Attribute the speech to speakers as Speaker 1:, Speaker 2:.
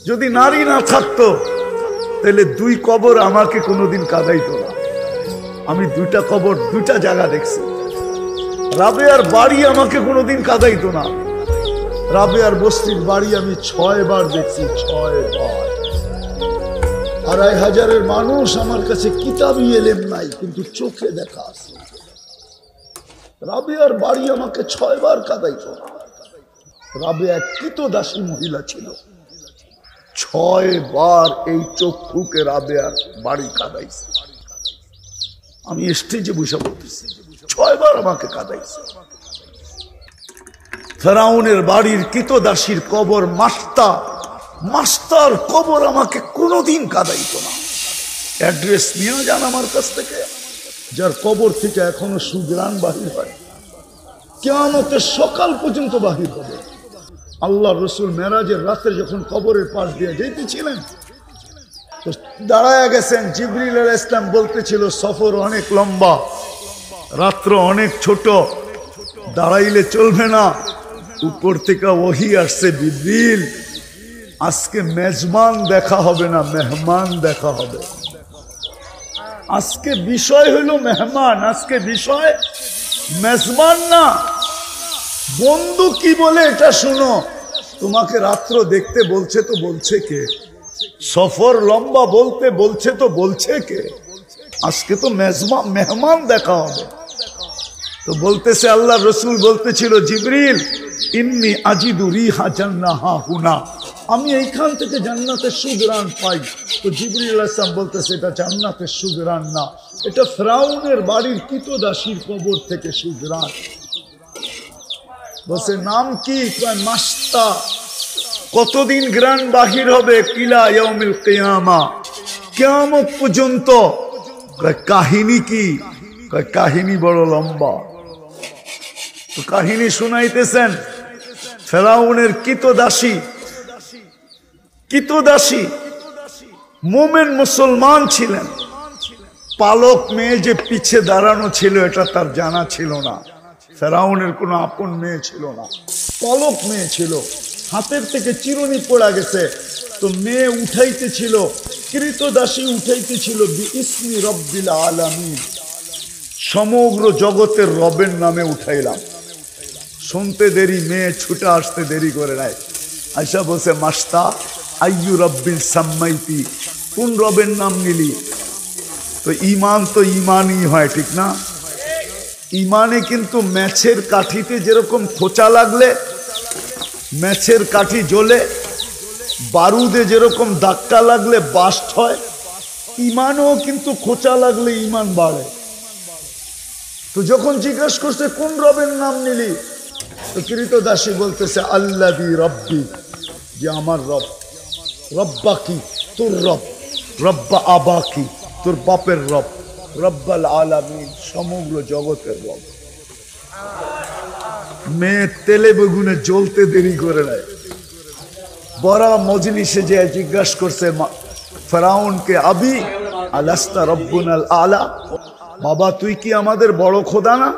Speaker 1: যদি নারী না থাকতো তাহলে দুই কবর আমাকে কোনোদিন কাঁদাইতো না। আমি দুইটা কবর দুইটা জায়গা দেখছি। রাবেয়ার বাড়ি আমাকে কোনোদিন কাঁদাইতো না। রাবেয়ার বস্তির বাড়ি আমি 6 বার দেখছি, 6 বার। 2500 মানুষ আমার কাছে কিতাবি এলেম নাই, কিন্তু চোখে দেখা আছে। রাবেয়ার বাড়ি আমাকে 6 বার কাঁদাইতো না। রাবেয়া কৃতদাসী মহিলা ছিল, 6 বার এই চক্ষুকে রাবেয়ার বাড়ি কাঁদাইছে। আমি স্টেজে বসে বলতেছি, 6 বার আমাকে কাঁদাইছে। ফেরাউনের বাড়ির কৃতদাসীর কবর মাস্টার কবর আমাকে কোনোদিন কাঁদাইতো না। অ্যাড্রেস নিয়ে যান আমার কাছ থেকে, যার কবর থেকে এখনো সুগ্রাণ বাহির হয়, কিয়ামতের সকাল পর্যন্ত বাহির হবে। আল্লাহ রসুল মেরাজের রাতে যখন কবরের পাশ দিয়ে যেতেছিলেন, তো দাঁড়ায় গেছেন। জিবরিল আলাইহিস সালাম বলতেছিল, সফর অনেক লম্বা, রাত্র অনেক ছোট, দাঁড়াইলে চলবে না। উপর থেকে ওহী আসছে, জিবরিল আজকে মেজবান দেখা হবে না, মেহমান দেখা হবে। আজকে বিষয় হলো মেহমান, আজকে বিষয় মেজবান না। বন্ধু কি বলে এটা শুনো, তোমাকে রাত্র দেখতে বলছে তো বলছে কে? সফর লম্বা বলতে বলছে তো বলছে কে? আজকে তো মেহমান দেখা হবে। তো বলতেছে, আল্লাহ রসুল বলতেছিল, জিবরিল ইন্নী আজিদু রিহা জান্নাহা হুনা, আমি এইখান থেকে জান্নাতের সুঘ্রাণ পাই। তো জিবরিল আলাইহিস সালাম বলতেছে, এটা জান্নাতের সুঘ্রাণ না, এটা ফিরআউনের বাড়ির কৃতদাসীর কবর থেকে সুঘ্রাণ। বলছে নাম কি? কয় মাস্তা। কতদিন গ্রান বাহির হবে? কিলা ইয়াউমিল কিয়ামা, কিয়ামত পর্যন্ত। কয় কাহিনী কি? কয় কাহিনী বড় লম্বা। তো কাহিনী শুনাইতেছেন, ফেরাউনের কৃতদাসী মোমেন মুসলমান ছিলেন। পালক মেয়ে যে পিছে দাঁড়ানো ছিল এটা তার জানা ছিল না। ফেরাউনের কোনো আপন মেয়ে ছিল না, পালক মেয়ে ছিল। হাতের থেকে চিরুনি পড়া গেছে, তো মেয়ে উঠাইতেছিল, কৃতদাসী উঠাইতেছিল বিইসমি রব্বিল আলামিন, সমগ্র জগতের রবের নামে উঠাইলাম। শুনতে দেরি, মেয়ে ছুটে আসতে দেরি করে নাই। আয়সা বলছে, মাস্তা আইয়ু রব্বিল সাম্মাইতি, কোন রবের নাম নিলি? তো ইমান তো ইমানই হয়, ঠিক না? ইমানে কিন্তু ম্যাচের কাঠিতে যেরকম খোঁচা লাগলে ম্যাচের কাঠি জ্বলে, বারুদে যেরকম ধাক্কা লাগলে বাস্ট হয়, ইমানও কিন্তু খোঁচা লাগলে ইমান বাড়ে। তো যখন জিজ্ঞেস করছে কোন রবের নাম নিলি, তো কৃতদাসী বলতেছে আল্লাযী রব্বি, যে আমার রব। রব্বা কি? তোর রব। রব্বা আবা কি? তোর বাপের রব। রব্বাল আলামিন, সমগ্র জগতের রব। মেয়ে তেলে বেগুনে জ্বলতে দেরি করে নেয়। বড় মজলিসে যে জিজ্ঞাসা করছে ফেরাউনকে, আবি আলাস্তা রব্বুনাল আলা, বাবা তুই কি আমাদের বড় খোদা না?